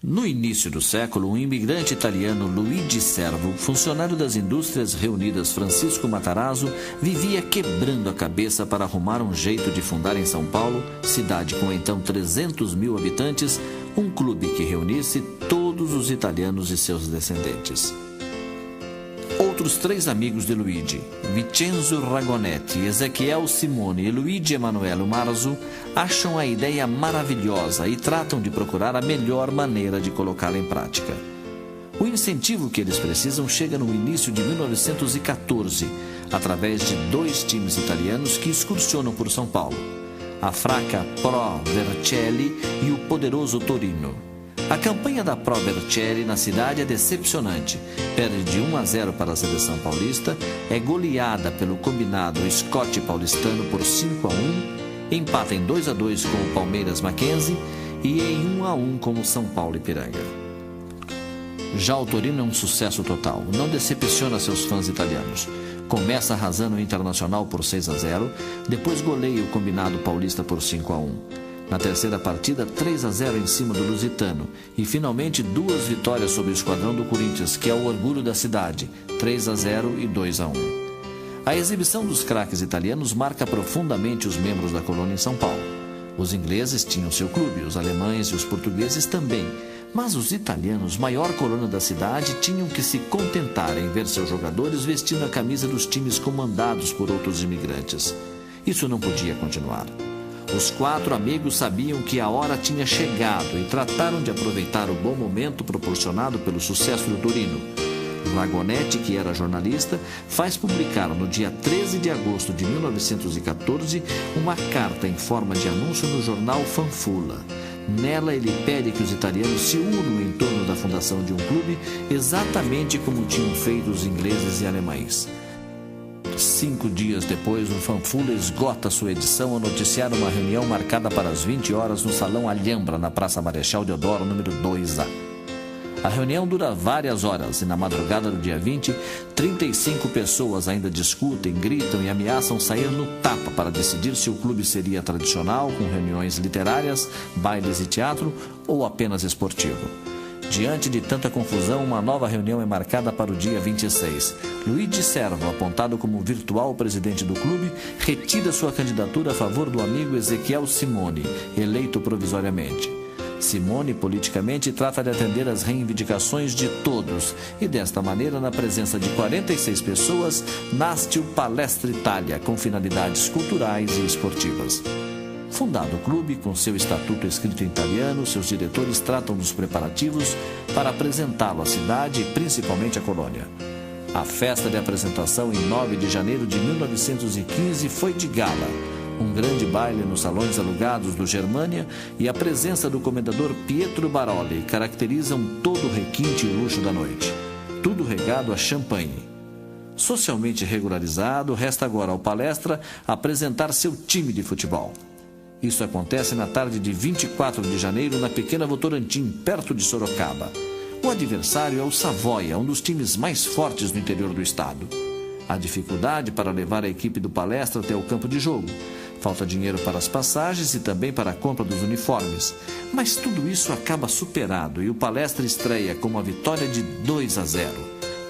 No início do século, um imigrante italiano, Luigi Servo, funcionário das indústrias reunidas Francisco Matarazzo, vivia quebrando a cabeça para arrumar um jeito de fundar em São Paulo, cidade com então 300 mil habitantes, um clube que reunisse todos os italianos e seus descendentes. Outros três amigos de Luigi, Vincenzo Ragonetti, Ezequiel Simone e Luigi Emanuele Marzo, acham a ideia maravilhosa e tratam de procurar a melhor maneira de colocá-la em prática. O incentivo que eles precisam chega no início de 1914, através de dois times italianos que excursionam por São Paulo, a fraca Pro Vercelli e o poderoso Torino. A campanha da Pro Vercelli na cidade é decepcionante. Perde de 1-0 para a seleção paulista, é goleada pelo combinado Scott paulistano por 5-1, empata em 2-2 com o Palmeiras Mackenzie e em 1-1 com o São Paulo Ipiranga. Já o Torino é um sucesso total, não decepciona seus fãs italianos. Começa arrasando o Internacional por 6-0, depois goleia o combinado paulista por 5-1. Na terceira partida, 3-0 em cima do Lusitano e finalmente duas vitórias sobre o esquadrão do Corinthians, que é o orgulho da cidade, 3-0 e 2-1. A exibição dos craques italianos marca profundamente os membros da colônia em São Paulo. Os ingleses tinham seu clube, os alemães e os portugueses também, mas os italianos, maior colônia da cidade, tinham que se contentar em ver seus jogadores vestindo a camisa dos times comandados por outros imigrantes. Isso não podia continuar. Os quatro amigos sabiam que a hora tinha chegado e trataram de aproveitar o bom momento proporcionado pelo sucesso do Torino. Ragonetti, que era jornalista, faz publicar no dia 13 de agosto de 1914 uma carta em forma de anúncio no jornal Fanfula. Nela ele pede que os italianos se unam em torno da fundação de um clube, exatamente como tinham feito os ingleses e alemães. 5 dias depois, o Fanfula esgota sua edição ao noticiar uma reunião marcada para as 20 horas no Salão Alhambra, na Praça Marechal Deodoro, número 2A. A reunião dura várias horas e na madrugada do dia 20, 35 pessoas ainda discutem, gritam e ameaçam sair no tapa para decidir se o clube seria tradicional, com reuniões literárias, bailes e teatro, ou apenas esportivo. Diante de tanta confusão, uma nova reunião é marcada para o dia 26. Luigi Servo, apontado como virtual presidente do clube, retira sua candidatura a favor do amigo Ezequiel Simone, eleito provisoriamente. Simone, politicamente, trata de atender às reivindicações de todos e, desta maneira, na presença de 46 pessoas, nasce o Palestra Itália, com finalidades culturais e esportivas. Fundado o clube, com seu estatuto escrito em italiano, seus diretores tratam dos preparativos para apresentá-lo à cidade e principalmente à colônia. A festa de apresentação, em 9 de janeiro de 1915, foi de gala. Um grande baile nos salões alugados do Germânia e a presença do comendador Pietro Baroli caracterizam todo o requinte e luxo da noite. Tudo regado a champanhe. Socialmente regularizado, resta agora ao Palestra apresentar seu time de futebol. Isso acontece na tarde de 24 de janeiro na pequena Votorantim, perto de Sorocaba. O adversário é o Savoia, um dos times mais fortes do interior do estado. Há dificuldade para levar a equipe do Palestra até o campo de jogo. Falta dinheiro para as passagens e também para a compra dos uniformes. Mas tudo isso acaba superado e o Palestra estreia com uma vitória de 2-0.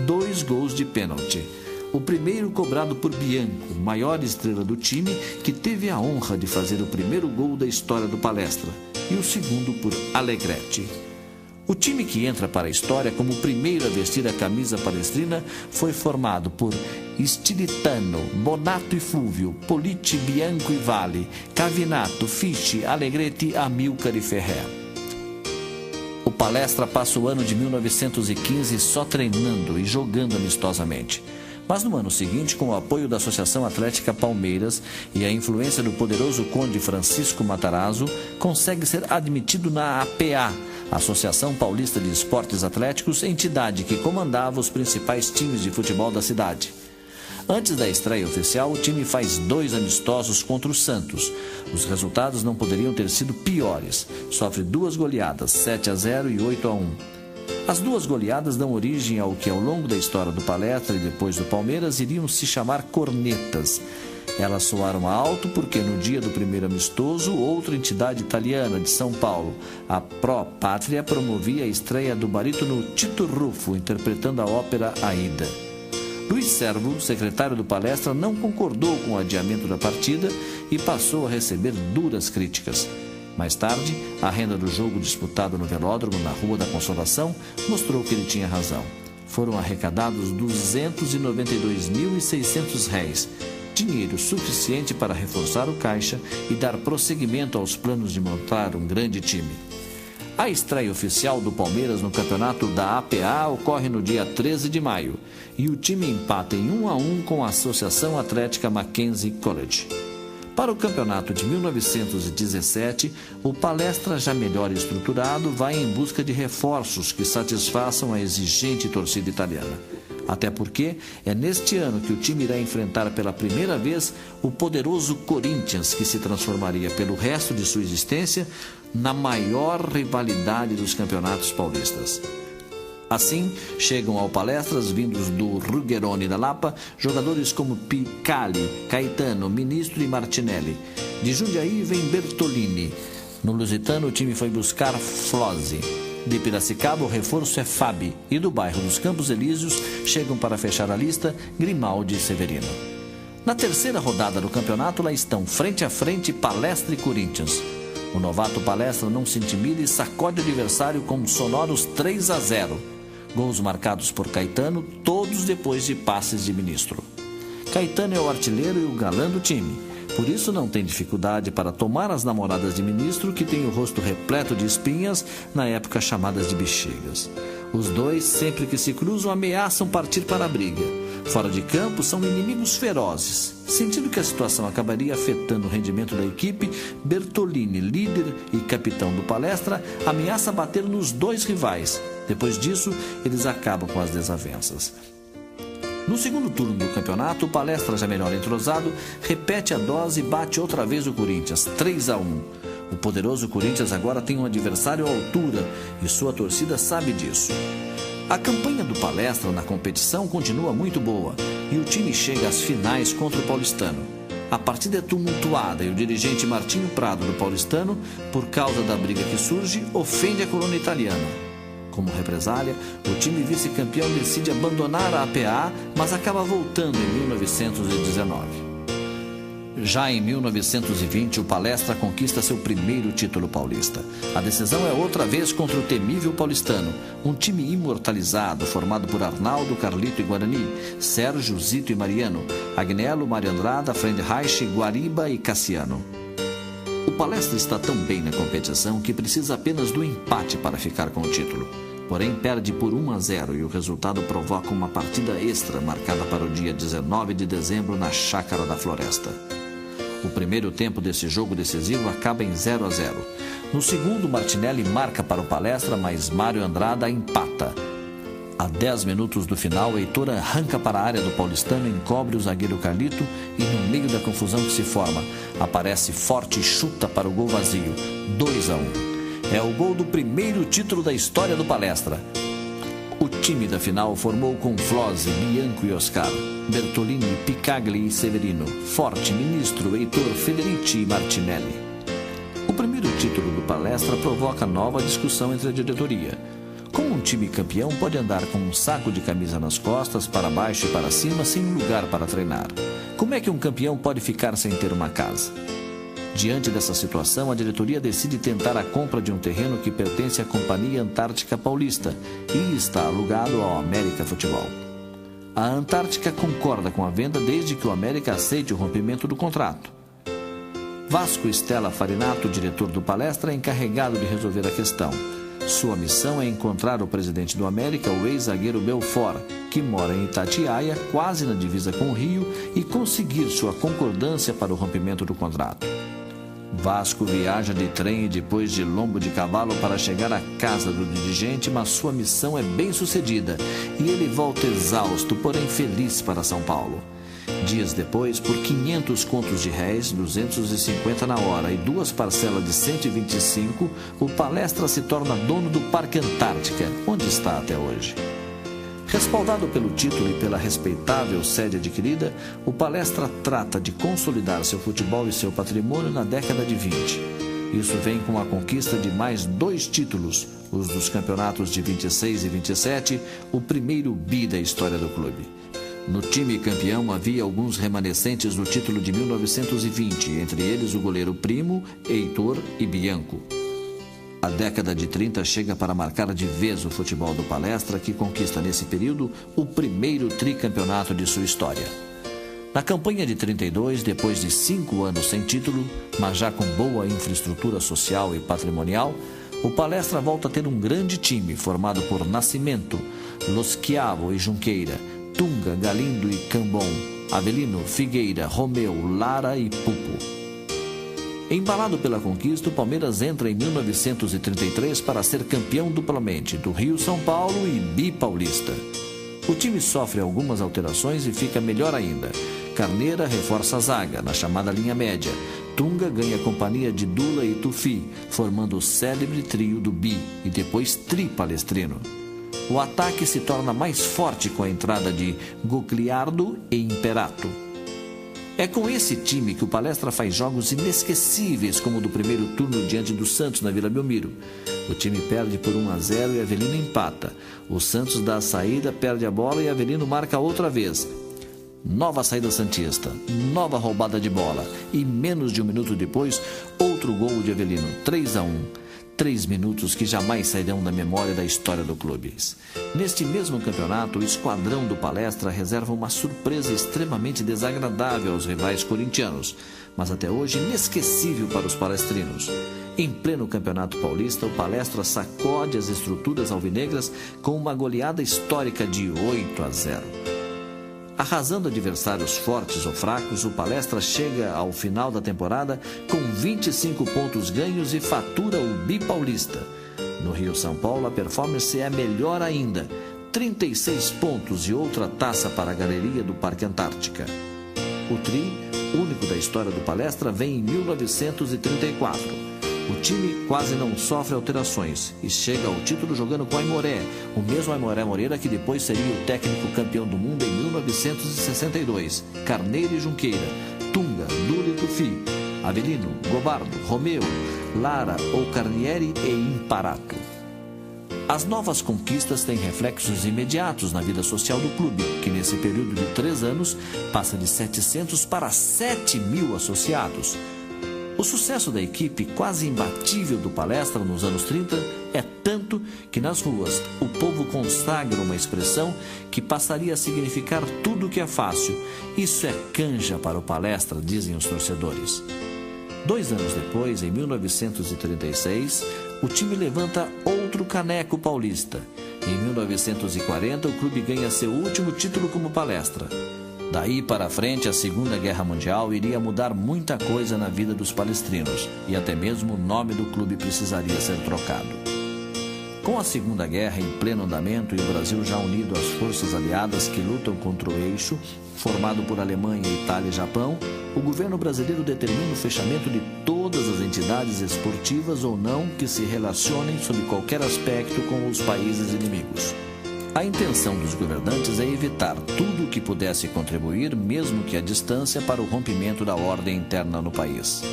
2 gols de pênalti. O primeiro cobrado por Bianco, maior estrela do time, que teve a honra de fazer o primeiro gol da história do Palestra, e o segundo por Alegretti. O time que entra para a história como o primeiro a vestir a camisa palestrina foi formado por Stilitano, Bonato e Flúvio, Politi, Bianco e Vale, Cavinato, Fischi, Alegretti, Amilcar e Ferrer. O Palestra passa o ano de 1915 só treinando e jogando amistosamente. Mas no ano seguinte, com o apoio da Associação Atlética Palmeiras e a influência do poderoso conde Francisco Matarazzo, consegue ser admitido na APA, Associação Paulista de Esportes Atléticos, entidade que comandava os principais times de futebol da cidade. Antes da estreia oficial, o time faz 2 amistosos contra o Santos. Os resultados não poderiam ter sido piores. Sofre 2 goleadas, 7-0 e 8-1. As 2 goleadas dão origem ao que, ao longo da história do Palestra e depois do Palmeiras, iriam se chamar cornetas. Elas soaram alto porque no dia do primeiro amistoso, outra entidade italiana de São Paulo, a Pro Pátria, promovia a estreia do barítono Tito Ruffo, interpretando a ópera Aida. Luiz Servo, secretário do Palestra, não concordou com o adiamento da partida e passou a receber duras críticas. Mais tarde, a renda do jogo disputado no velódromo na Rua da Consolação mostrou que ele tinha razão. Foram arrecadados R$ 292.600, dinheiro suficiente para reforçar o caixa e dar prosseguimento aos planos de montar um grande time. A estreia oficial do Palmeiras no campeonato da APA ocorre no dia 13 de maio e o time empata em 1-1 com a Associação Atlética Mackenzie College. Para o campeonato de 1917, o Palestra, já melhor estruturado, vai em busca de reforços que satisfaçam a exigente torcida italiana. Até porque é neste ano que o time irá enfrentar pela primeira vez o poderoso Corinthians, que se transformaria pelo resto de sua existência na maior rivalidade dos campeonatos paulistas. Assim, chegam ao Palestras, vindos do Ruggeroni da Lapa, jogadores como Picali, Caetano, Ministro e Martinelli. De Jundiaí vem Bertolini. No Lusitano, o time foi buscar Flose. De Piracicaba, o reforço é Fabi. E do bairro dos Campos Elíseos, chegam para fechar a lista Grimaldi e Severino. Na terceira rodada do campeonato, lá estão frente a frente Palestra e Corinthians. O novato Palestra não se intimida e sacode o adversário com sonoros 3-0. Gols marcados por Caetano, todos depois de passes de Ministro. Caetano é o artilheiro e o galã do time. Por isso não tem dificuldade para tomar as namoradas de Ministro, que tem o rosto repleto de espinhas, na época chamadas de bexigas. Os dois, sempre que se cruzam, ameaçam partir para a briga. Fora de campo, são inimigos ferozes. Sentindo que a situação acabaria afetando o rendimento da equipe, Bertolini, líder e capitão do Palestra, ameaça bater nos dois rivais. Depois disso, eles acabam com as desavenças. No segundo turno do campeonato, o Palestra, já melhor entrosado, repete a dose e bate outra vez o Corinthians, 3-1. O poderoso Corinthians agora tem um adversário à altura e sua torcida sabe disso. A campanha do Palestra na competição continua muito boa e o time chega às finais contra o Paulistano. A partida é tumultuada e o dirigente Martinho Prado do Paulistano, por causa da briga que surge, ofende a corona italiana. Como represália, o time vice-campeão decide abandonar a APA, mas acaba voltando em 1919. Já em 1920, o Palestra conquista seu primeiro título paulista. A decisão é outra vez contra o temível Paulistano, um time imortalizado, formado por Arnaldo, Carlito e Guarani, Sérgio, Zito e Mariano, Agnello, Mário Andrada, Frendreich, Guariba e Cassiano. O Palestra está tão bem na competição que precisa apenas do empate para ficar com o título. Porém, perde por 1-0 e o resultado provoca uma partida extra marcada para o dia 19 de dezembro na Chácara da Floresta. O primeiro tempo desse jogo decisivo acaba em 0-0. No segundo, Martinelli marca para o Palestra, mas Mário Andrada empata. A 10 minutos do final, Heitor arranca para a área do Paulistano, encobre o zagueiro Carlito e, no meio da confusão que se forma, aparece forte e chuta para o gol vazio, 2-1. É o gol do primeiro título da história do Palestra. O time da final formou com Flose, Bianco e Oscar, Bertolini, Picagli e Severino, Forte, Ministro, Heitor, Federici e Martinelli. O primeiro título do Palestra provoca nova discussão entre a diretoria. Como um time campeão pode andar com um saco de camisa nas costas, para baixo e para cima, sem um lugar para treinar? Como é que um campeão pode ficar sem ter uma casa? Diante dessa situação, a diretoria decide tentar a compra de um terreno que pertence à Companhia Antártica Paulista e está alugado ao América Futebol. A Antártica concorda com a venda desde que o América aceite o rompimento do contrato. Vasco Stella Farinato, diretor do Palestra, é encarregado de resolver a questão. Sua missão é encontrar o presidente do América, o ex-zagueiro Belfort, que mora em Itatiaia, quase na divisa com o Rio, e conseguir sua concordância para o rompimento do contrato. Vasco viaja de trem e depois de lombo de cavalo para chegar à casa do dirigente, mas sua missão é bem sucedida e ele volta exausto, porém feliz para São Paulo. Dias depois, por 500 contos de réis, 250 na hora e 2 parcelas de 125, o Palestra se torna dono do Parque Antártica, onde está até hoje. Respaldado pelo título e pela respeitável sede adquirida, o Palestra trata de consolidar seu futebol e seu patrimônio na década de 20. Isso vem com a conquista de mais 2 títulos, os dos campeonatos de 26 e 27, o primeiro bi da história do clube. No time campeão havia alguns remanescentes do título de 1920, entre eles o goleiro Primo, Heitor e Bianco. A década de 30 chega para marcar de vez o futebol do Palestra, que conquista nesse período o primeiro tricampeonato de sua história. Na campanha de 32, depois de 5 anos sem título, mas já com boa infraestrutura social e patrimonial, o Palestra volta a ter um grande time formado por Nascimento, Loschiavo e Junqueira, Tunga, Galindo e Cambon, Avelino, Figueira, Romeu, Lara e Pupo. Embalado pela conquista, o Palmeiras entra em 1933 para ser campeão duplamente do Rio-São Paulo e bipaulista. O time sofre algumas alterações e fica melhor ainda. Carneira reforça a zaga, na chamada linha média. Tunga ganha a companhia de Dula e Tufi, formando o célebre trio do Bi e depois Tri Palestrino. O ataque se torna mais forte com a entrada de Gogliardo e Imperato. É com esse time que o Palestra faz jogos inesquecíveis, como o do primeiro turno diante do Santos na Vila Belmiro. O time perde por 1-0 e Avelino empata. O Santos dá a saída, perde a bola e Avelino marca outra vez. Nova saída santista, nova roubada de bola e menos de 1 minuto depois, outro gol de Avelino, 3-1. 3 minutos que jamais sairão da memória da história do clube. Neste mesmo campeonato, o esquadrão do Palestra reserva uma surpresa extremamente desagradável aos rivais corintianos, mas até hoje inesquecível para os palestrinos. Em pleno campeonato paulista, o Palestra sacode as estruturas alvinegras com uma goleada histórica de 8-0. Arrasando adversários fortes ou fracos, o Palestra chega ao final da temporada com 25 pontos ganhos e fatura o bipaulista. No Rio-São Paulo, a performance é melhor ainda, 36 pontos e outra taça para a galeria do Parque Antártica. O tri, único da história do Palestra, vem em 1934. O time quase não sofre alterações e chega ao título jogando com Aimoré, o mesmo Aimoré Moreira que depois seria o técnico campeão do mundo em 1962. Carneiro e Junqueira, Tunga, Dula e Tufi, Avelino, Gobardo, Romeu, Lara, Carnieri e Imparato. As novas conquistas têm reflexos imediatos na vida social do clube, que nesse período de 3 anos passa de 700 para 7.000 associados. O sucesso da equipe quase imbatível do Palestra nos anos 30 é tanto que nas ruas o povo consagra uma expressão que passaria a significar tudo o que é fácil. Isso é canja para o Palestra, dizem os torcedores. 2 anos depois, em 1936, o time levanta outro caneco paulista. Em 1940, o clube ganha seu último título como Palestra. Daí para frente, a Segunda Guerra Mundial iria mudar muita coisa na vida dos palestrinos e até mesmo o nome do clube precisaria ser trocado. Com a Segunda Guerra em pleno andamento e o Brasil já unido às forças aliadas que lutam contra o eixo, formado por Alemanha, Itália e Japão, o governo brasileiro determina o fechamento de todas as entidades esportivas ou não que se relacionem sob qualquer aspecto com os países inimigos. A intenção dos governantes é evitar tudo o que pudesse contribuir, mesmo que à distância, para o rompimento da ordem interna no país.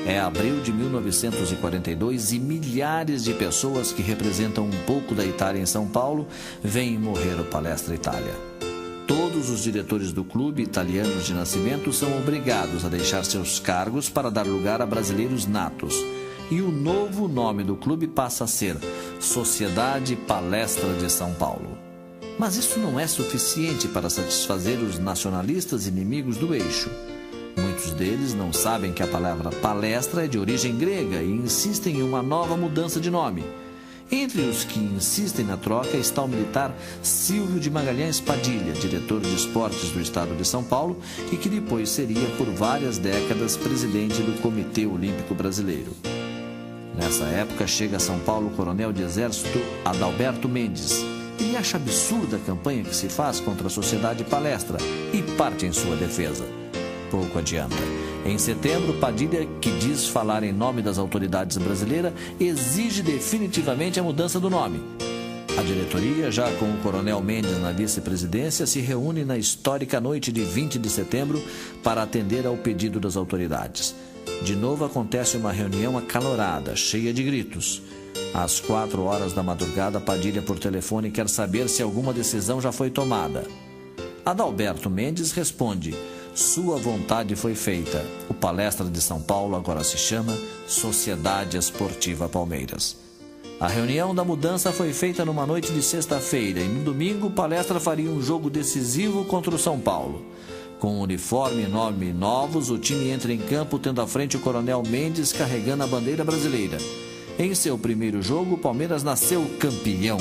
É abril de 1942 e milhares de pessoas que representam um pouco da Itália em São Paulo vêm morrer o Palestra Itália. Todos os diretores do clube, italianos de nascimento, são obrigados a deixar seus cargos para dar lugar a brasileiros natos. E o novo nome do clube passa a ser Sociedade Palestra de São Paulo. Mas isso não é suficiente para satisfazer os nacionalistas inimigos do eixo. Muitos deles não sabem que a palavra palestra é de origem grega e insistem em uma nova mudança de nome. Entre os que insistem na troca está o militar Silvio de Magalhães Padilha, diretor de esportes do estado de São Paulo e que depois seria por várias décadas presidente do Comitê Olímpico Brasileiro. Nessa época chega a São Paulo o coronel de exército Adalberto Mendes. Ele acha absurda a campanha que se faz contra a Sociedade Palestra e parte em sua defesa. Pouco adianta. Em setembro, Padilha, que diz falar em nome das autoridades brasileiras, exige definitivamente a mudança do nome. A diretoria, já com o Coronel Mendes na vice-presidência, se reúne na histórica noite de 20 de setembro para atender ao pedido das autoridades. De novo acontece uma reunião acalorada, cheia de gritos. Às 4 horas da madrugada, Padilha por telefone quer saber se alguma decisão já foi tomada. Adalberto Mendes responde: sua vontade foi feita. O Palestra de São Paulo agora se chama Sociedade Esportiva Palmeiras. A reunião da mudança foi feita numa noite de sexta-feira e no domingo o Palestra faria um jogo decisivo contra o São Paulo. Com uniforme, nome e novos, o time entra em campo tendo à frente o Coronel Mendes carregando a bandeira brasileira. Em seu primeiro jogo, o Palmeiras nasceu campeão.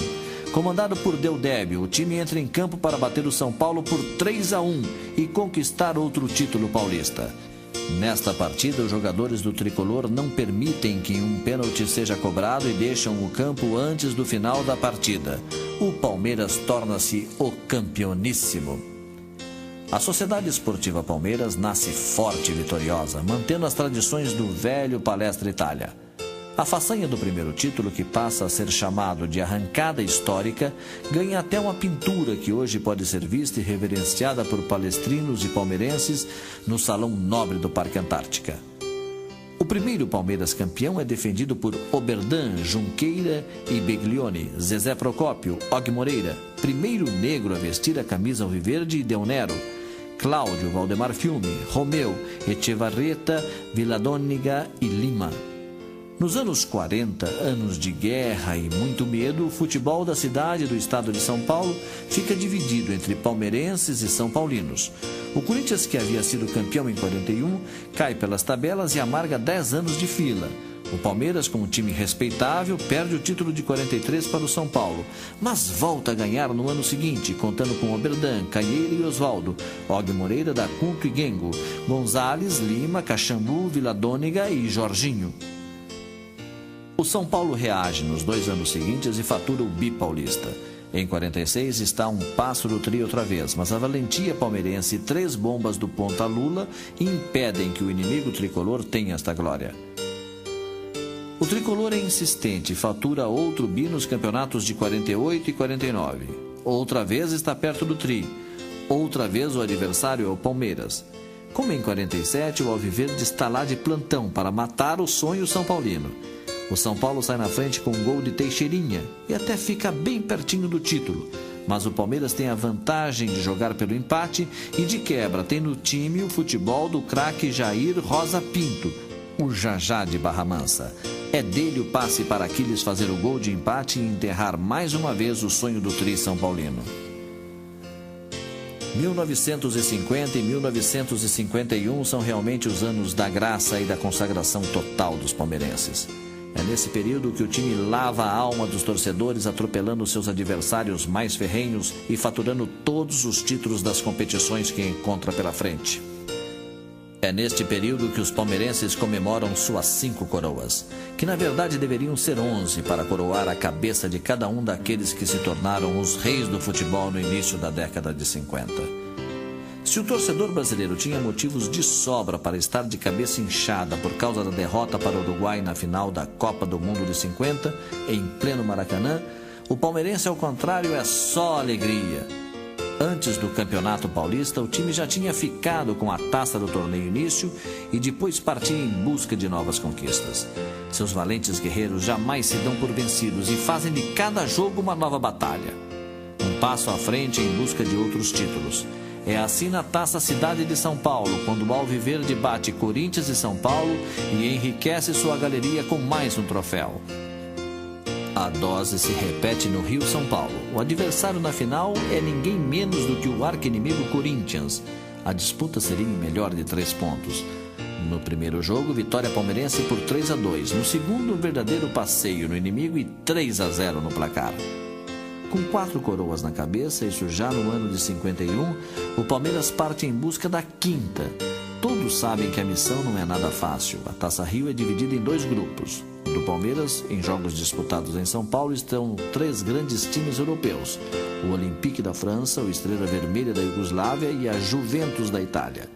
Comandado por Deudébio, o time entra em campo para bater o São Paulo por 3-1 e conquistar outro título paulista. Nesta partida, os jogadores do tricolor não permitem que um pênalti seja cobrado e deixam o campo antes do final da partida. O Palmeiras torna-se o campeoníssimo. A Sociedade Esportiva Palmeiras nasce forte e vitoriosa, mantendo as tradições do velho Palestra Itália. A façanha do primeiro título, que passa a ser chamado de arrancada histórica, ganha até uma pintura que hoje pode ser vista e reverenciada por palestrinos e palmeirenses no Salão Nobre do Parque Antártica. O primeiro Palmeiras campeão é defendido por Oberdan, Junqueira e Beglione, Zezé Procópio, Og Moreira, primeiro negro a vestir a camisa alviverde, e Del Nero, Cláudio, Valdemar Fiume, Romeu, Echevarreta, Villadôniga e Lima. Nos anos 40, anos de guerra e muito medo, o futebol da cidade do estado de São Paulo fica dividido entre palmeirenses e são paulinos. O Corinthians, que havia sido campeão em 41, cai pelas tabelas e amarga 10 anos de fila. O Palmeiras, com um time respeitável, perde o título de 43 para o São Paulo, mas volta a ganhar no ano seguinte, contando com Oberdan, Caieira e Osvaldo, Og Moreira, da Cunco e Gengo, Gonzales, Lima, Caxambu, Villadôniga e Jorginho. O São Paulo reage nos 2 anos seguintes e fatura o bipaulista. Em 46 está um passo do tri outra vez, mas a valentia palmeirense e 3 bombas do ponta Lula impedem que o inimigo tricolor tenha esta glória. O tricolor é insistente e fatura outro bi nos campeonatos de 48 e 49. Outra vez está perto do tri. Outra vez o adversário é o Palmeiras. Como em 47, o Alviverde está lá de plantão para matar o sonho são paulino. O São Paulo sai na frente com um gol de Teixeirinha e até fica bem pertinho do título. Mas o Palmeiras tem a vantagem de jogar pelo empate e de quebra tem no time o futebol do craque Jair Rosa Pinto, o Jajá de Barra Mansa. É dele o passe para Aquiles fazer o gol de empate e enterrar mais uma vez o sonho do tri são paulino. 1950 e 1951 são realmente os anos da graça e da consagração total dos palmeirenses. É nesse período que o time lava a alma dos torcedores, atropelando seus adversários mais ferrenhos e faturando todos os títulos das competições que encontra pela frente. É neste período que os palmeirenses comemoram suas 5 coroas, que na verdade deveriam ser 11 para coroar a cabeça de cada um daqueles que se tornaram os reis do futebol no início da década de 50. Se o torcedor brasileiro tinha motivos de sobra para estar de cabeça inchada por causa da derrota para o Uruguai na final da Copa do Mundo de 50, em pleno Maracanã, o palmeirense, ao contrário, é só alegria. Antes do Campeonato Paulista, o time já tinha ficado com a taça do torneio início e depois partia em busca de novas conquistas. Seus valentes guerreiros jamais se dão por vencidos e fazem de cada jogo uma nova batalha. Um passo à frente em busca de outros títulos. É assim na Taça Cidade de São Paulo, quando o Alviverde bate Corinthians e São Paulo e enriquece sua galeria com mais um troféu. A dose se repete no Rio-São Paulo. O adversário na final é ninguém menos do que o arqui-inimigo Corinthians. A disputa seria em melhor de 3 pontos. No primeiro jogo, vitória palmeirense por 3-2. No segundo, um verdadeiro passeio no inimigo e 3-0 no placar. Com 4 coroas na cabeça, isso já no ano de 51, o Palmeiras parte em busca da 5ª. Todos sabem que a missão não é nada fácil. A Taça Rio é dividida em 2 grupos. Do Palmeiras, em jogos disputados em São Paulo, estão 3 grandes times europeus: o Olympique da França, o Estrela Vermelha da Iugoslávia e a Juventus da Itália.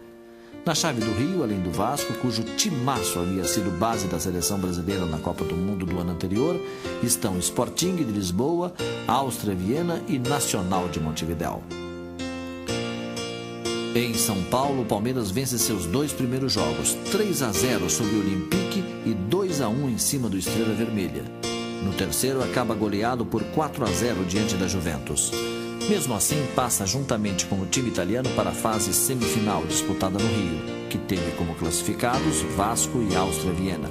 Na chave do Rio, além do Vasco, cujo timaço havia sido base da seleção brasileira na Copa do Mundo do ano anterior, estão Sporting de Lisboa, Áustria Viena e Nacional de Montevidéu. Em São Paulo, o Palmeiras vence seus 2 primeiros jogos, 3-0 sobre o Olympique e 2-1 em cima do Estrela Vermelha. No terceiro, acaba goleado por 4-0 diante da Juventus. Mesmo assim, passa juntamente com o time italiano para a fase semifinal disputada no Rio, que teve como classificados Vasco e Áustria Viena.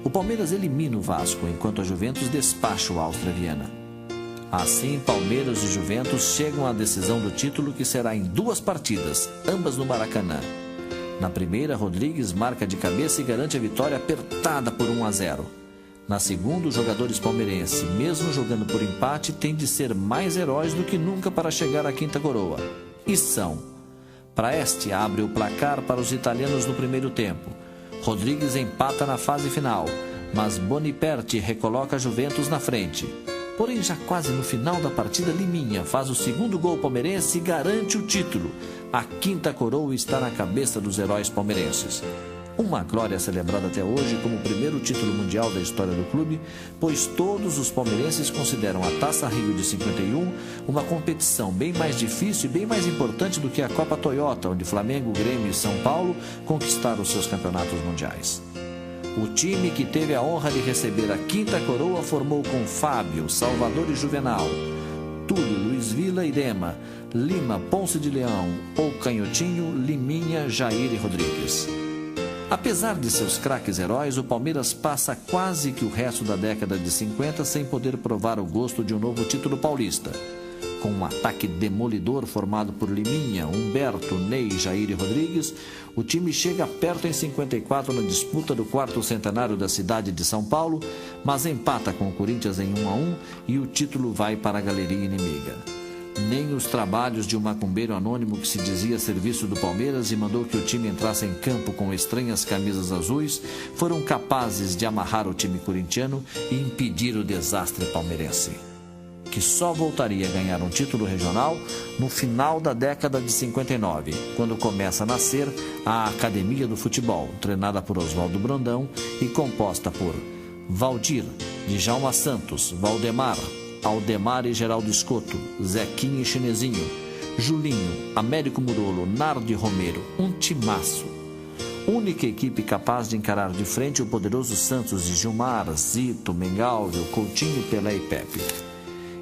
O Palmeiras elimina o Vasco, enquanto a Juventus despacha o Áustria Viena. Assim, Palmeiras e Juventus chegam à decisão do título, que será em 2 partidas, ambas no Maracanã. Na primeira, Rodrigues marca de cabeça e garante a vitória apertada por 1-0. Na segunda, os jogadores palmeirenses, mesmo jogando por empate, têm de ser mais heróis do que nunca para chegar à quinta coroa. E são. Praeste abre o placar para os italianos no primeiro tempo. Rodrigues empata na fase final, mas Boniperti recoloca a Juventus na frente. Porém, já quase no final da partida, Liminha faz o segundo gol palmeirense e garante o título. A quinta coroa está na cabeça dos heróis palmeirenses. Uma glória celebrada até hoje como o primeiro título mundial da história do clube, pois todos os palmeirenses consideram a Taça Rio de 51 uma competição bem mais difícil e bem mais importante do que a Copa Toyota, onde Flamengo, Grêmio e São Paulo conquistaram os seus campeonatos mundiais. O time que teve a honra de receber a quinta coroa formou com Fábio, Salvador e Juvenal, Túlio, Luiz Vila e Dema, Lima, Ponce de Leão ou Canhotinho, Liminha, Jair e Rodrigues. Apesar de seus craques heróis, o Palmeiras passa quase que o resto da década de 50 sem poder provar o gosto de um novo título paulista. Com um ataque demolidor formado por Liminha, Humberto, Ney, Jair e Rodrigues, o time chega perto em 54 na disputa do 4º centenário da cidade de São Paulo, mas empata com o Corinthians em 1-1 e o título vai para a galeria inimiga. Nem os trabalhos de um macumbeiro anônimo que se dizia serviço do Palmeiras e mandou que o time entrasse em campo com estranhas camisas azuis foram capazes de amarrar o time corintiano e impedir o desastre palmeirense, que só voltaria a ganhar um título regional no final da década de 59, quando começa a nascer a Academia do Futebol, treinada por Oswaldo Brandão e composta por Valdir, Djalma Santos, Valdemar, Aldemar e Geraldo Escoto, Zequinha e Chinesinho, Julinho, Américo Murolo, Nardo e Romero, um timaço. Única equipe capaz de encarar de frente o poderoso Santos de Gilmar, Zito, Mengalvio, Coutinho, Pelé e Pepe.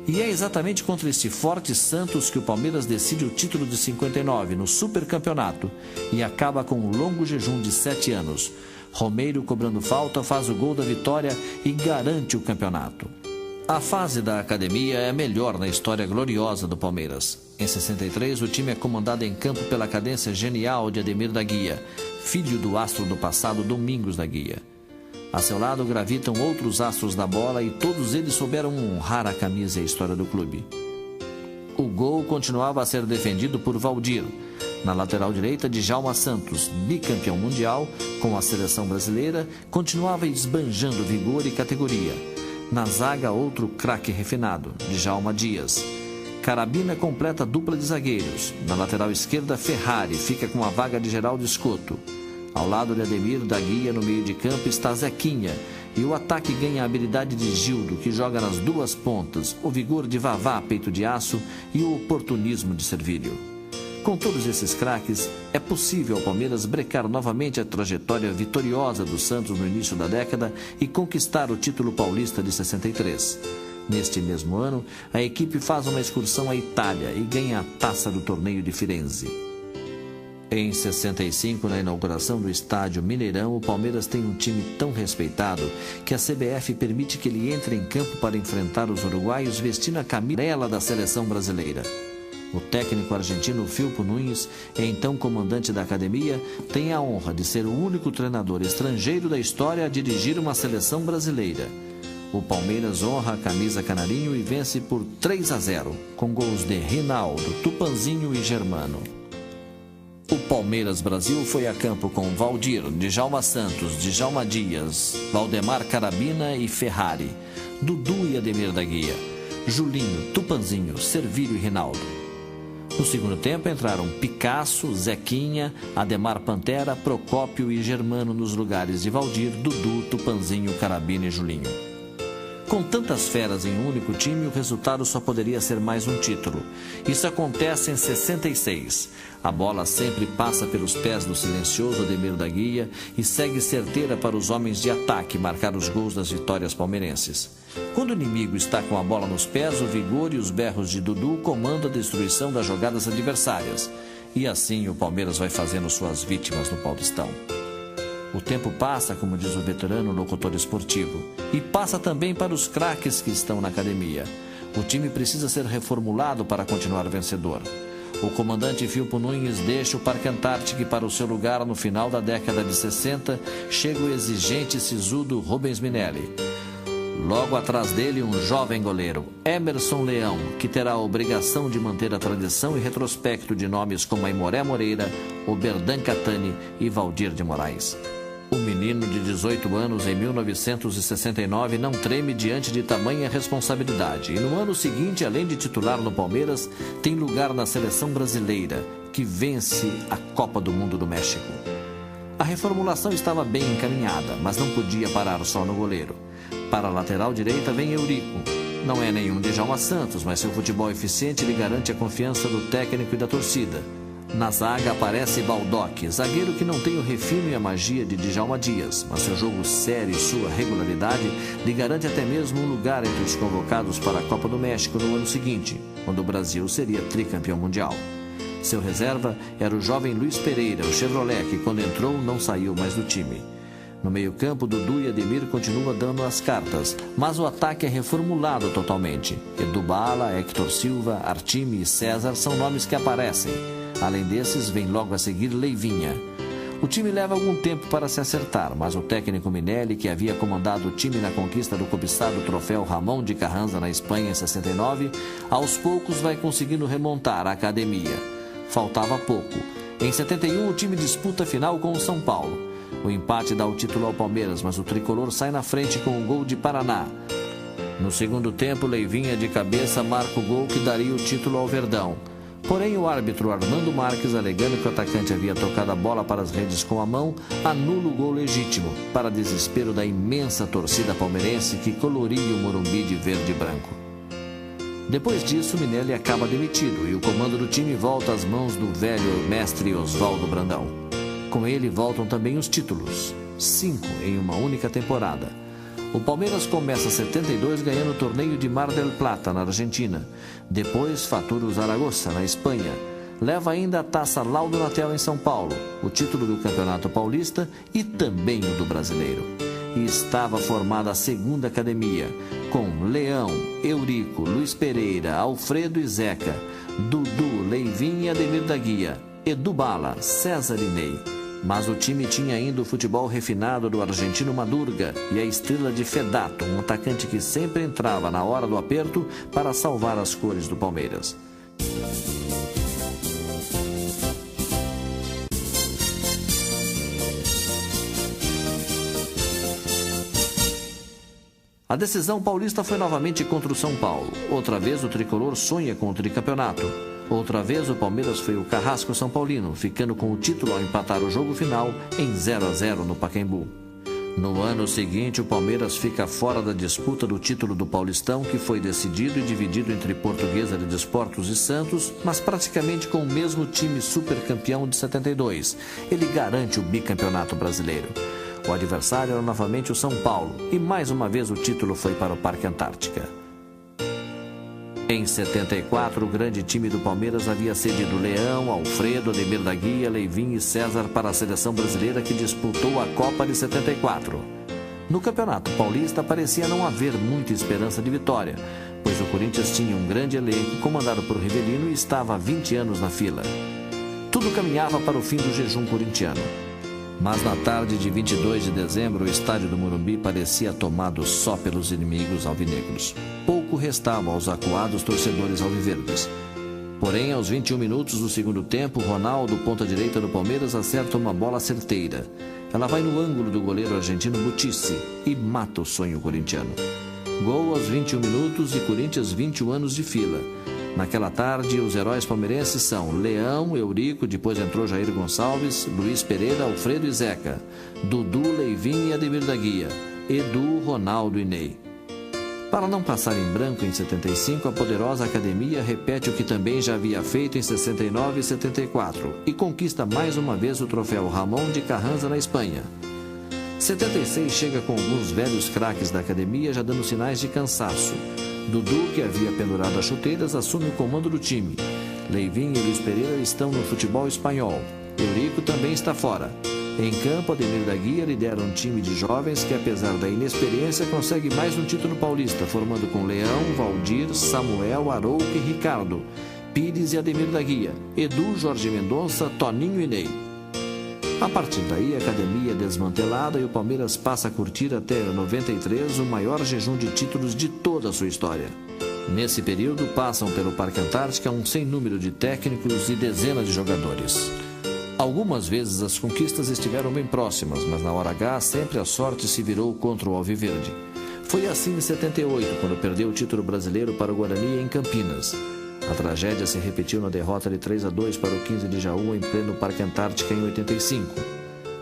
E é exatamente contra este forte Santos que o Palmeiras decide o título de 59 no Supercampeonato e acaba com um longo jejum de 7 anos. Romero, cobrando falta, faz o gol da vitória e garante o campeonato. A fase da academia é a melhor na história gloriosa do Palmeiras. Em 63, o time é comandado em campo pela cadência genial de Ademir da Guia, filho do astro do passado Domingos da Guia. A seu lado gravitam outros astros da bola e todos eles souberam honrar a camisa e a história do clube. O gol continuava a ser defendido por Valdir. Na lateral direita, Djalma Santos, bicampeão mundial com a seleção brasileira, continuava esbanjando vigor e categoria. Na zaga, outro craque refinado, Djalma Dias. Carabina completa a dupla de zagueiros. Na lateral esquerda, Ferrari fica com a vaga de Geraldo Escoto. Ao lado de Ademir da Guia, no meio de campo, está Zequinha. E o ataque ganha a habilidade de Gildo, que joga nas duas pontas, o vigor de Vavá, peito de aço, e o oportunismo de Servílio. Com todos esses craques, é possível ao Palmeiras brecar novamente a trajetória vitoriosa do Santos no início da década e conquistar o título paulista de 63. Neste mesmo ano, a equipe faz uma excursão à Itália e ganha a taça do torneio de Firenze. Em 65, na inauguração do estádio Mineirão, o Palmeiras tem um time tão respeitado que a CBF permite que ele entre em campo para enfrentar os uruguaios vestindo a camisa da seleção brasileira. O técnico argentino Filpo Nunes, então comandante da academia, tem a honra de ser o único treinador estrangeiro da história a dirigir uma seleção brasileira. O Palmeiras honra a camisa canarinho e vence por 3-0, com gols de Rinaldo, Tupanzinho e Germano. O Palmeiras Brasil foi a campo com Valdir, Djalma Santos, Djalma Dias, Valdemar Carabina e Ferrari, Dudu e Ademir da Guia, Julinho, Tupanzinho, Servílio e Rinaldo. No segundo tempo entraram Picasso, Zequinha, Ademar Pantera, Procópio e Germano nos lugares de Valdir, Dudu, Tupanzinho, Carabina e Julinho. Com tantas feras em um único time, o resultado só poderia ser mais um título. Isso acontece em 66. A bola sempre passa pelos pés do silencioso Ademir da Guia e segue certeira para os homens de ataque marcar os gols das vitórias palmeirenses. Quando o inimigo está com a bola nos pés, o vigor e os berros de Dudu comandam a destruição das jogadas adversárias. E assim o Palmeiras vai fazendo suas vítimas no Paulistão. O tempo passa, como diz o veterano locutor esportivo, e passa também para os craques que estão na academia. O time precisa ser reformulado para continuar vencedor. O comandante Filpo Nunes deixa o Parque Antártico e para o seu lugar no final da década de 60 chega o exigente e sisudo Rubens Minelli. Logo atrás dele, um jovem goleiro, Emerson Leão, que terá a obrigação de manter a tradição e retrospecto de nomes como Aimoré Moreira, Oberdan Catani e Valdir de Moraes. O menino de 18 anos, em 1969, não treme diante de tamanha responsabilidade e no ano seguinte, além de titular no Palmeiras, tem lugar na seleção brasileira, que vence a Copa do Mundo do México. A reformulação estava bem encaminhada, mas não podia parar só no goleiro. Para a lateral direita vem Eurico. Não é nenhum Djalma Santos, mas seu futebol eficiente lhe garante a confiança do técnico e da torcida. Na zaga aparece Baldock, zagueiro que não tem o refino e a magia de Djalma Dias, mas seu jogo sério e sua regularidade lhe garante até mesmo um lugar entre os convocados para a Copa do México no ano seguinte, quando o Brasil seria tricampeão mundial. Seu reserva era o jovem Luiz Pereira, o Chevrolet, que quando entrou não saiu mais do time. No meio-campo, Dudu e Ademir continuam dando as cartas, mas o ataque é reformulado totalmente. Edu Bala, Hector Silva, Artime e César são nomes que aparecem. Além desses, vem logo a seguir Leivinha. O time leva algum tempo para se acertar, mas o técnico Minelli, que havia comandado o time na conquista do cobiçado troféu Ramon de Carranza na Espanha em 69, aos poucos vai conseguindo remontar a academia. Faltava pouco. Em 71, o time disputa a final com o São Paulo. O empate dá o título ao Palmeiras, mas o tricolor sai na frente com o gol de Paraná. No segundo tempo, Leivinha de cabeça marca o gol que daria o título ao Verdão. Porém, o árbitro Armando Marques, alegando que o atacante havia tocado a bola para as redes com a mão, anula o gol legítimo, para desespero da imensa torcida palmeirense que coloria o Morumbi de verde e branco. Depois disso, Minelli acaba demitido e o comando do time volta às mãos do velho mestre Oswaldo Brandão. Com ele voltam também os títulos, 5 em uma única temporada. O Palmeiras começa 72 ganhando o torneio de Mar del Plata, na Argentina. Depois fatura o Zaragoza, na Espanha. Leva ainda a Taça Laudo Natel em São Paulo, o título do Campeonato Paulista e também o do Brasileiro. E estava formada a segunda academia, com Leão, Eurico, Luiz Pereira, Alfredo e Zeca, Dudu, Leivinha e Ademir da Guia, Edu Bala, César e Ney. Mas o time tinha ainda o futebol refinado do argentino Madurga e a estrela de Fedato, um atacante que sempre entrava na hora do aperto para salvar as cores do Palmeiras. A decisão paulista foi novamente contra o São Paulo. Outra vez o tricolor sonha com o tricampeonato. Outra vez o Palmeiras foi o carrasco São Paulino, ficando com o título ao empatar o jogo final em 0-0 no Pacaembu. No ano seguinte, o Palmeiras fica fora da disputa do título do Paulistão, que foi decidido e dividido entre Portuguesa de Desportos e Santos, mas praticamente com o mesmo time supercampeão de 72. Ele garante o bicampeonato brasileiro. O adversário era novamente o São Paulo, e mais uma vez o título foi para o Parque Antártica. Em 74, o grande time do Palmeiras havia cedido Leão, Alfredo, Ademir da Guia, Leivinha e César para a seleção brasileira que disputou a Copa de 74. No Campeonato Paulista parecia não haver muita esperança de vitória, pois o Corinthians tinha um grande elenco comandado por Rivelino e estava há 20 anos na fila. Tudo caminhava para o fim do jejum corintiano. Mas na tarde de 22 de dezembro, o estádio do Morumbi parecia tomado só pelos inimigos alvinegros. Pouco restava aos acuados torcedores alviverdes. Porém, aos 21 minutos do segundo tempo, Ronaldo, ponta-direita do Palmeiras, acerta uma bola certeira. Ela vai no ângulo do goleiro argentino Butici e mata o sonho corintiano. Gol aos 21 minutos e Corinthians 21 anos de fila. Naquela tarde, os heróis palmeirenses são Leão, Eurico, depois entrou Jair Gonçalves, Luiz Pereira, Alfredo e Zeca, Dudu, Leivinho e Ademir da Guia, Edu, Ronaldo e Ney. Para não passar em branco em 75, a poderosa academia repete o que também já havia feito em 69 e 74 e conquista mais uma vez o troféu Ramon de Carranza na Espanha. 76 chega com alguns velhos craques da academia já dando sinais de cansaço. Dudu, que havia pendurado as chuteiras, assume o comando do time. Leivinho e Luiz Pereira estão no futebol espanhol. Eurico também está fora. Em campo, Ademir da Guia lidera um time de jovens que, apesar da inexperiência, consegue mais um título paulista, formando com Leão, Valdir, Samuel, Arouca e Ricardo, Pires e Ademir da Guia, Edu, Jorge Mendonça, Toninho e Ney. A partir daí, a academia é desmantelada e o Palmeiras passa a curtir até 93 o maior jejum de títulos de toda a sua história. Nesse período, passam pelo Parque Antártica um sem número de técnicos e dezenas de jogadores. Algumas vezes as conquistas estiveram bem próximas, mas na hora H sempre a sorte se virou contra o Alviverde. Foi assim em 78, quando perdeu o título brasileiro para o Guarani em Campinas. A tragédia se repetiu na derrota de 3-2 para o 15 de Jaú em pleno Parque Antártica em 85.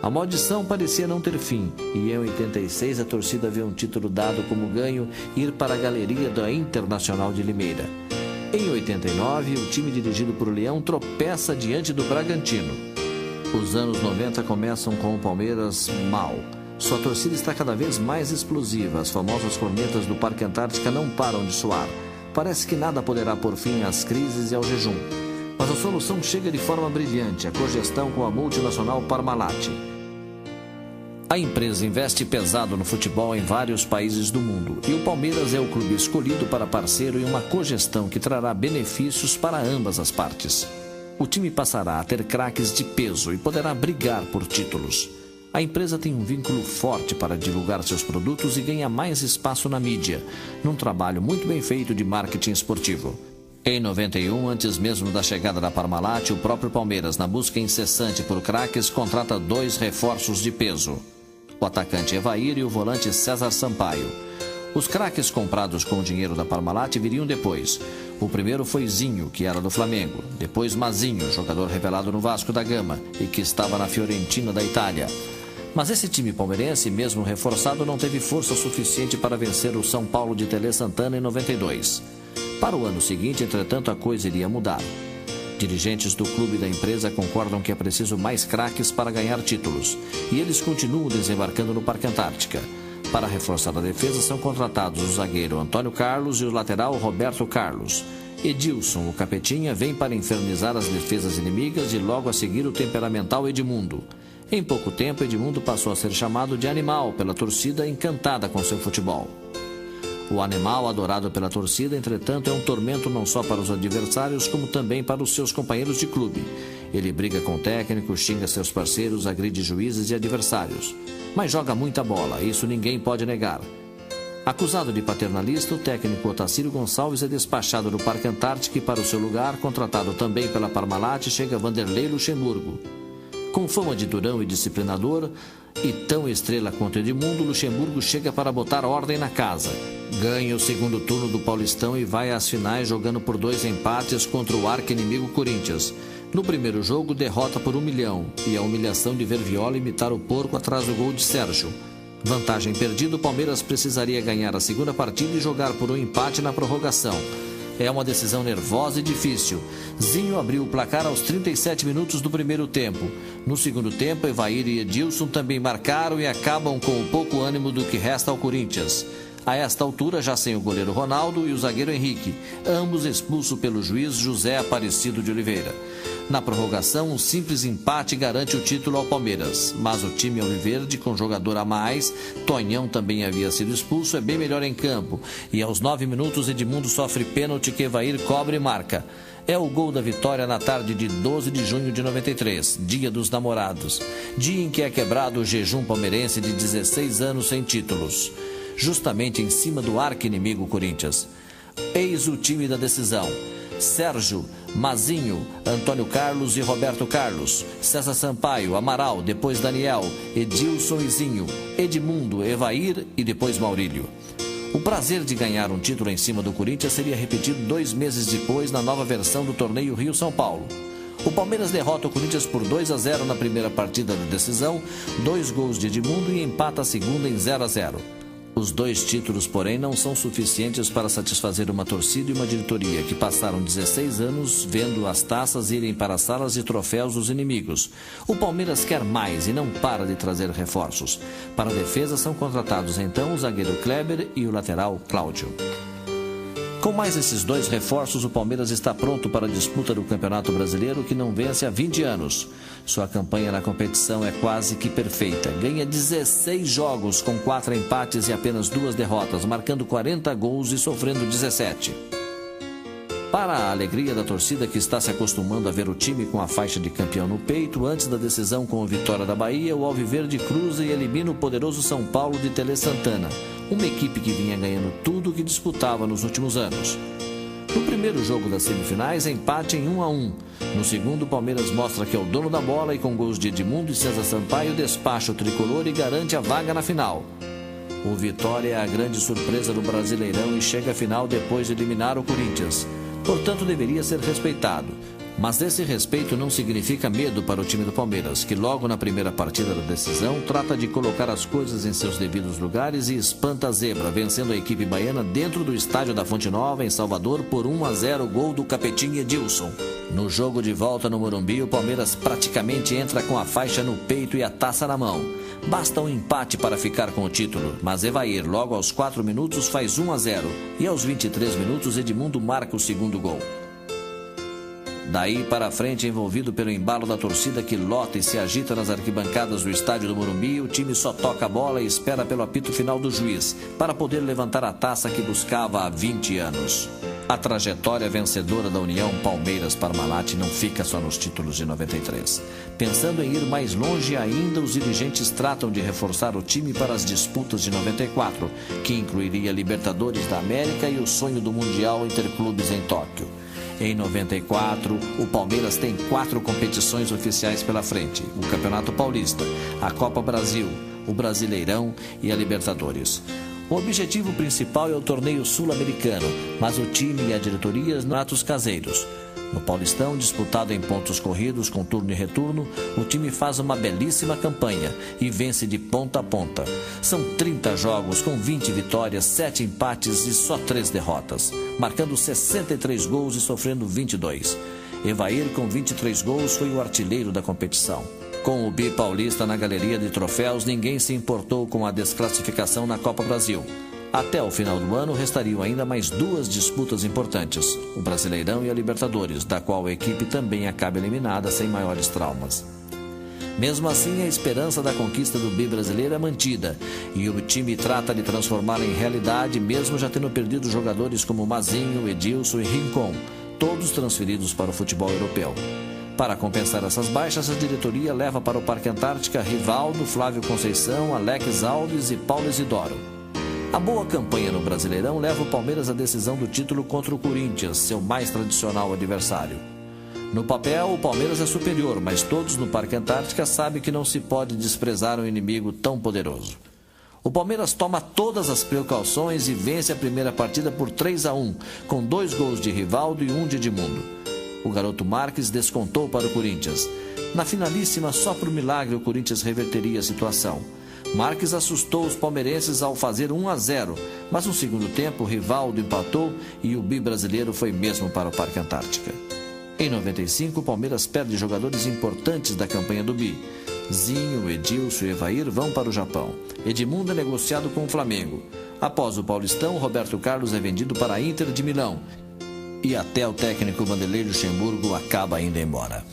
A maldição parecia não ter fim, e em 86 a torcida vê um título dado como ganho ir para a galeria da Internacional de Limeira. Em 89, o time dirigido por Leão tropeça diante do Bragantino. Os anos 90 começam com o Palmeiras mal. Sua torcida está cada vez mais explosiva, as famosas cornetas do Parque Antártica não param de soar. Parece que nada poderá pôr fim às crises e ao jejum. Mas a solução chega de forma brilhante, a cogestão com a multinacional Parmalat. A empresa investe pesado no futebol em vários países do mundo e o Palmeiras é o clube escolhido para parceiro em uma cogestão que trará benefícios para ambas as partes. O time passará a ter craques de peso e poderá brigar por títulos. A empresa tem um vínculo forte para divulgar seus produtos e ganha mais espaço na mídia, num trabalho muito bem feito de marketing esportivo. Em 91, antes mesmo da chegada da Parmalat, o próprio Palmeiras, na busca incessante por craques, contrata 2 reforços de peso: o atacante Evair e o volante César Sampaio. Os craques comprados com o dinheiro da Parmalat viriam depois. O primeiro foi Zinho, que era do Flamengo. Depois Mazinho, jogador revelado no Vasco da Gama e que estava na Fiorentina da Itália. Mas esse time palmeirense, mesmo reforçado, não teve força suficiente para vencer o São Paulo de Tele Santana em 92. Para o ano seguinte, entretanto, a coisa iria mudar. Dirigentes do clube e da empresa concordam que é preciso mais craques para ganhar títulos, e eles continuam desembarcando no Parque Antártica. Para reforçar a defesa, são contratados o zagueiro Antônio Carlos e o lateral Roberto Carlos. Edilson, o capetinha, vem para infernizar as defesas inimigas e logo a seguir o temperamental Edmundo. Em pouco tempo, Edmundo passou a ser chamado de Animal pela torcida encantada com seu futebol. O Animal, adorado pela torcida, entretanto, é um tormento não só para os adversários, como também para os seus companheiros de clube. Ele briga com o técnico, xinga seus parceiros, agride juízes e adversários. Mas joga muita bola, isso ninguém pode negar. Acusado de paternalista, o técnico Otacílio Gonçalves é despachado do Parque Antártica e para o seu lugar, contratado também pela Parmalat, chega Vanderlei Luxemburgo. Com fama de durão e disciplinador, e tão estrela quanto Edmundo, Luxemburgo chega para botar ordem na casa. Ganha o segundo turno do Paulistão e vai às finais jogando por 2 empates contra o arqui-inimigo Corinthians. No primeiro jogo, derrota por 1 milhão e a humilhação de ver Viola imitar o porco atrás do gol de Sérgio. Vantagem perdida, o Palmeiras precisaria ganhar a segunda partida e jogar por um empate na prorrogação. É uma decisão nervosa e difícil. Zinho abriu o placar aos 37 minutos do primeiro tempo. No segundo tempo, Evair e Edilson também marcaram e acabam com o pouco ânimo do que resta ao Corinthians. A esta altura, já sem o goleiro Ronaldo e o zagueiro Henrique, ambos expulsos pelo juiz José Aparecido de Oliveira. Na prorrogação, um simples empate garante o título ao Palmeiras, mas o time alviverde, com jogador a mais, Tonhão também havia sido expulso, é bem melhor em campo, e aos 9 minutos Edmundo sofre pênalti que Evair cobre e marca. É o gol da vitória na tarde de 12 de junho de 93, dia dos namorados, dia em que é quebrado o jejum palmeirense de 16 anos sem títulos, justamente em cima do arqui-inimigo Corinthians. Eis o time da decisão: Sérgio, Mazinho, Antônio Carlos e Roberto Carlos, César Sampaio, Amaral, depois Daniel, Edilson e Zinho, Edmundo, Evair e depois Maurílio. O prazer de ganhar um título em cima do Corinthians seria repetido 2 meses depois na nova versão do torneio Rio-São Paulo. O Palmeiras derrota o Corinthians por 2-0 na primeira partida da decisão, 2 gols de Edmundo e empata a segunda em 0-0. Os 2 títulos, porém, não são suficientes para satisfazer uma torcida e uma diretoria que passaram 16 anos vendo as taças irem para as salas de troféus dos inimigos. O Palmeiras quer mais e não para de trazer reforços. Para a defesa são contratados então o zagueiro Kleber e o lateral Cláudio. Com mais esses 2 reforços, o Palmeiras está pronto para a disputa do Campeonato Brasileiro, que não vence há 20 anos. Sua campanha na competição é quase que perfeita. Ganha 16 jogos com 4 empates e apenas 2 derrotas, marcando 40 gols e sofrendo 17. Para a alegria da torcida que está se acostumando a ver o time com a faixa de campeão no peito, antes da decisão com o Vitória da Bahia, o Alviverde cruza e elimina o poderoso São Paulo de Tele Santana, uma equipe que vinha ganhando tudo o que disputava nos últimos anos. No primeiro jogo das semifinais, empate em 1-1. No segundo, o Palmeiras mostra que é o dono da bola e com gols de Edmundo e César Sampaio despacha o tricolor e garante a vaga na final. O Vitória é a grande surpresa do Brasileirão e chega à final depois de eliminar o Corinthians. Portanto, deveria ser respeitado. Mas esse respeito não significa medo para o time do Palmeiras, que logo na primeira partida da decisão trata de colocar as coisas em seus devidos lugares e espanta a zebra, vencendo a equipe baiana dentro do estádio da Fonte Nova, em Salvador, por 1-0, gol do Capetinha Edilson. No jogo de volta no Morumbi, o Palmeiras praticamente entra com a faixa no peito e a taça na mão. Basta um empate para ficar com o título, mas Evair, logo aos 4 minutos, faz 1-0 e aos 23 minutos Edmundo marca o segundo gol. Daí para frente, envolvido pelo embalo da torcida que lota e se agita nas arquibancadas do estádio do Morumbi, o time só toca a bola e espera pelo apito final do juiz, para poder levantar a taça que buscava há 20 anos. A trajetória vencedora da União Palmeiras-Parmalat não fica só nos títulos de 93. Pensando em ir mais longe ainda, os dirigentes tratam de reforçar o time para as disputas de 94, que incluiria Libertadores da América e o sonho do Mundial Interclubes em Tóquio. Em 94, o Palmeiras tem 4 competições oficiais pela frente: o Campeonato Paulista, a Copa Brasil, o Brasileirão e a Libertadores. O objetivo principal é o torneio sul-americano, mas o time e a diretoria são atos caseiros. No Paulistão, disputado em pontos corridos com turno e retorno, o time faz uma belíssima campanha e vence de ponta a ponta. São 30 jogos com 20 vitórias, 7 empates e só 3 derrotas, marcando 63 gols e sofrendo 22. Evair, com 23 gols, foi o artilheiro da competição. Com o bipaulista na galeria de troféus, ninguém se importou com a desclassificação na Copa Brasil. Até o final do ano, restariam ainda mais 2 disputas importantes, o Brasileirão e a Libertadores, da qual a equipe também acaba eliminada sem maiores traumas. Mesmo assim, a esperança da conquista do bi-brasileiro é mantida, e o time trata de transformá-la em realidade, mesmo já tendo perdido jogadores como Mazinho, Edilson e Rincon, todos transferidos para o futebol europeu. Para compensar essas baixas, a diretoria leva para o Parque Antártica Rivaldo, Flávio Conceição, Alex Alves e Paulo Isidoro. A boa campanha no Brasileirão leva o Palmeiras à decisão do título contra o Corinthians, seu mais tradicional adversário. No papel, o Palmeiras é superior, mas todos no Parque Antártica sabem que não se pode desprezar um inimigo tão poderoso. O Palmeiras toma todas as precauções e vence a primeira partida por 3-1, com 2 gols de Rivaldo e 1 de Edmundo. O garoto Marques descontou para o Corinthians. Na finalíssima, só por milagre, o Corinthians reverteria a situação. Marques assustou os palmeirenses ao fazer 1-0, mas no segundo tempo, Rivaldo empatou e o bi-brasileiro foi mesmo para o Parque Antártica. Em 95, o Palmeiras perde jogadores importantes da campanha do bi. Zinho, Edilson e Evair vão para o Japão. Edmundo é negociado com o Flamengo. Após o Paulistão, Roberto Carlos é vendido para a Inter de Milão. E até o técnico Vanderlei Luxemburgo acaba indo embora.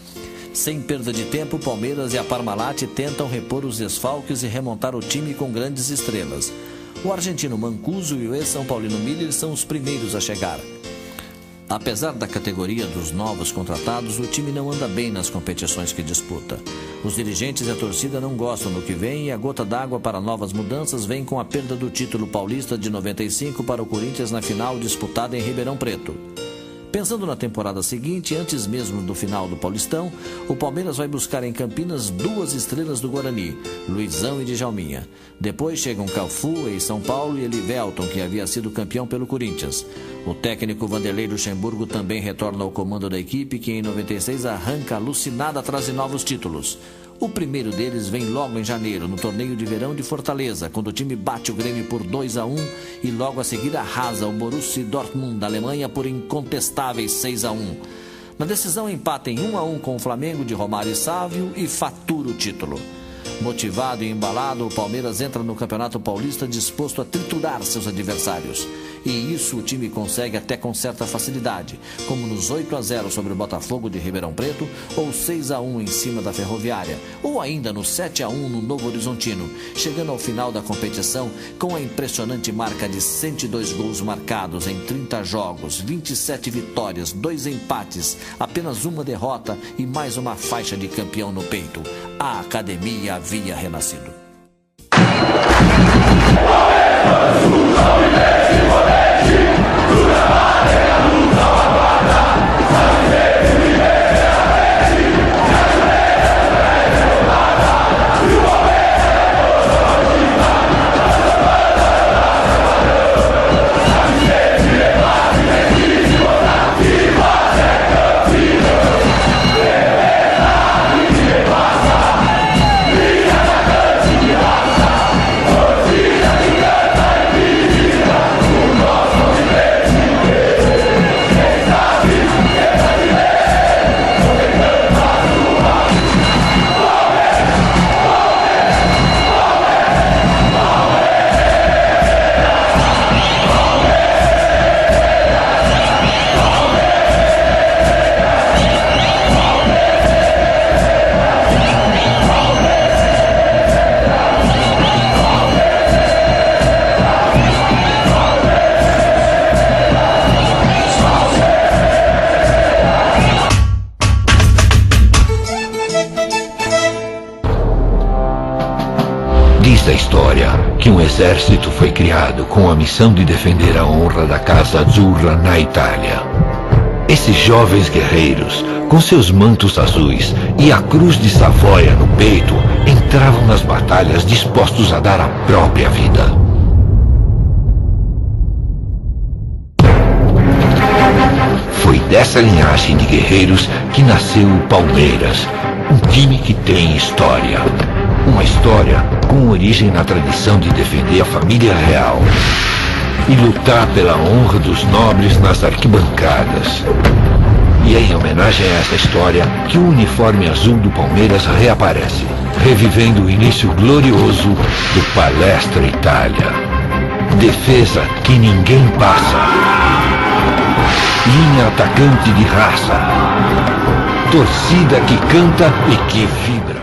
Sem perda de tempo, Palmeiras e a Parmalat tentam repor os desfalques e remontar o time com grandes estrelas. O argentino Mancuso e o ex-São Paulino Miller são os primeiros a chegar. Apesar da categoria dos novos contratados, o time não anda bem nas competições que disputa. Os dirigentes e a torcida não gostam do que vem e a gota d'água para novas mudanças vem com a perda do título paulista de 95 para o Corinthians na final disputada em Ribeirão Preto. Pensando na temporada seguinte, antes mesmo do final do Paulistão, o Palmeiras vai buscar em Campinas 2 estrelas do Guarani, Luizão e Djalminha. Depois chegam Cafu, em São Paulo, e Elivelton, que havia sido campeão pelo Corinthians. O técnico Vanderlei Luxemburgo também retorna ao comando da equipe, que em 96 arranca alucinada atrás de novos títulos. O primeiro deles vem logo em janeiro, no torneio de verão de Fortaleza, quando o time bate o Grêmio por 2-1 e logo a seguir arrasa o Borussia Dortmund da Alemanha por incontestáveis 6-1. Na decisão empata em 1-1 com o Flamengo de Romário e Sávio e fatura o título. Motivado e embalado, o Palmeiras entra no Campeonato Paulista disposto a triturar seus adversários. E isso o time consegue até com certa facilidade, como nos 8-0 sobre o Botafogo de Ribeirão Preto, ou 6-1 em cima da Ferroviária, ou ainda no 7-1 no Novo Horizontino, chegando ao final da competição com a impressionante marca de 102 gols marcados em 30 jogos, 27 vitórias, 2 empates, apenas uma derrota e mais uma faixa de campeão no peito. A academia havia renascido. Diz a história que um exército foi criado com a missão de defender a honra da Casa Azzurra na Itália. Esses jovens guerreiros, com seus mantos azuis e a cruz de Savoia no peito, entravam nas batalhas dispostos a dar a própria vida. Foi dessa linhagem de guerreiros que nasceu o Palmeiras, um time que tem história. Uma história com origem na tradição de defender a família real e lutar pela honra dos nobres nas arquibancadas. E é em homenagem a essa história que o uniforme azul do Palmeiras reaparece, revivendo o início glorioso do Palestra Itália. Defesa que ninguém passa. Linha atacante de raça. Torcida que canta e que vibra.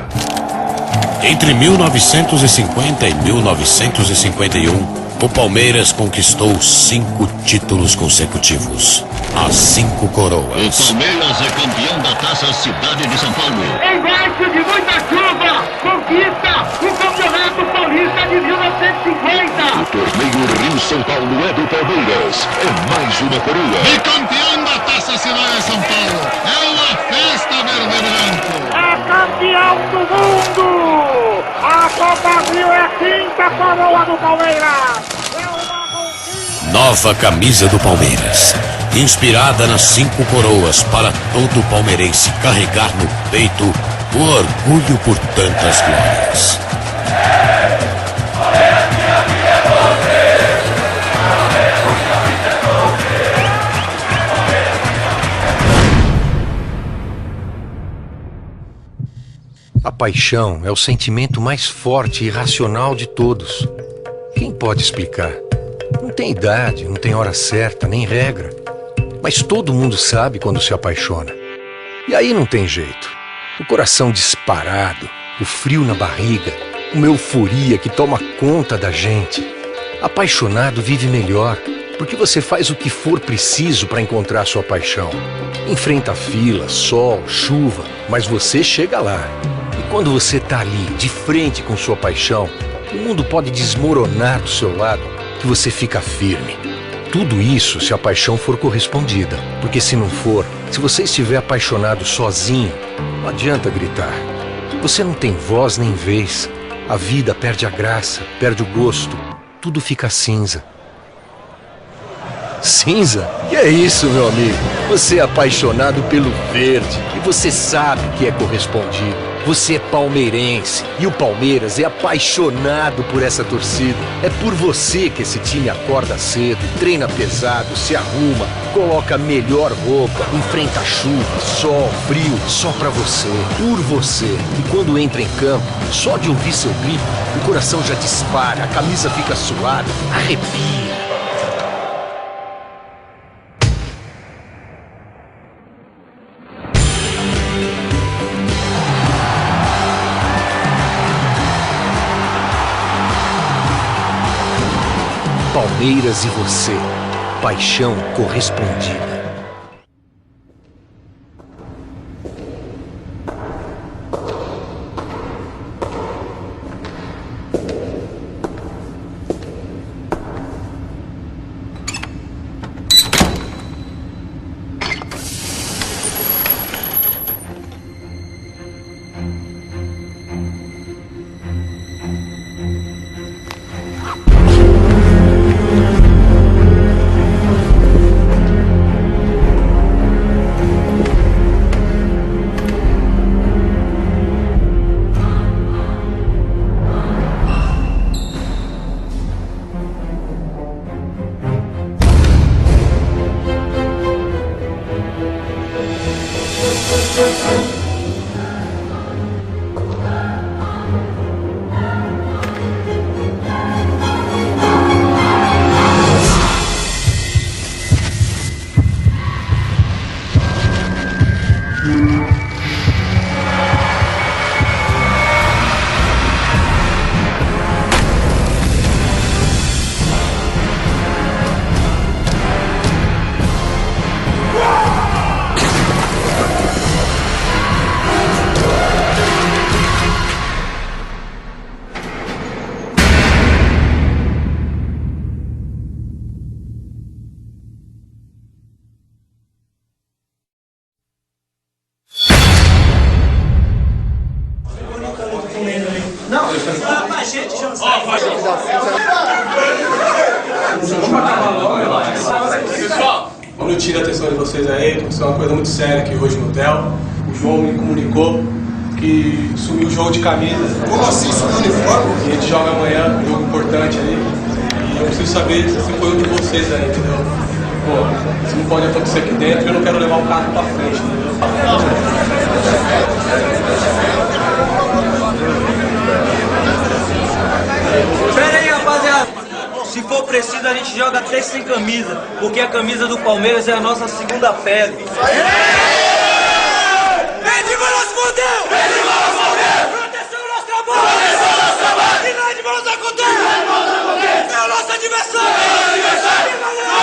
Entre 1950 e 1951, o Palmeiras conquistou 5 títulos consecutivos. As 5 coroas. O Palmeiras é campeão da Taça Cidade de São Paulo. Embaixo de muita chuva, conquista o Campeonato Paulista de 1950. O torneio Rio-São Paulo é do Palmeiras. É mais uma coroa. E campeão da Taça Cidade de São Paulo. É uma festa verde-branco. É campeão do mundo. A Copa Rio é a 5ª coroa do Palmeiras. Nova camisa do Palmeiras, inspirada nas 5 coroas, para todo palmeirense carregar no peito o orgulho por tantas glórias. A paixão é o sentimento mais forte e irracional de todos. Quem pode explicar? Não tem idade, não tem hora certa, nem regra. Mas todo mundo sabe quando se apaixona. E aí não tem jeito. O coração disparado, o frio na barriga, uma euforia que toma conta da gente. Apaixonado vive melhor, porque você faz o que for preciso para encontrar sua paixão. Enfrenta fila, sol, chuva, mas você chega lá. E quando você tá ali, de frente com sua paixão, o mundo pode desmoronar do seu lado, que você fica firme. Tudo isso se a paixão for correspondida. Porque se não for, se você estiver apaixonado sozinho, não adianta gritar. Você não tem voz nem vez. A vida perde a graça, perde o gosto. Tudo fica cinza. Cinza? Que é isso, meu amigo? Você é apaixonado pelo verde e você sabe que é correspondido. Você é palmeirense e o Palmeiras é apaixonado por essa torcida. É por você que esse time acorda cedo, treina pesado, se arruma, coloca a melhor roupa, enfrenta chuva, sol, frio, só pra você, por você. E quando entra em campo, só de ouvir seu grito, o coração já dispara, a camisa fica suada, arrepia. Palmeiras e você, paixão correspondida. Pessoal, não tire a atenção de vocês aí, porque isso é uma coisa muito séria aqui hoje no hotel. O João me comunicou que sumiu o jogo de camisa. Como assim sumiu o uniforme? E a gente joga amanhã, um jogo importante aí. E eu preciso saber se foi um de vocês aí, entendeu? Pô, isso não pode acontecer aqui dentro e eu não quero levar o carro pra frente, entendeu? Pera aí, rapaziada. Se for preciso, a gente joga até sem camisa, porque a camisa do Palmeiras é a nossa segunda pele. Vem nosso fundão! Proteção ao nosso trabalho! E nós de mãos a conter! É o nosso adversário!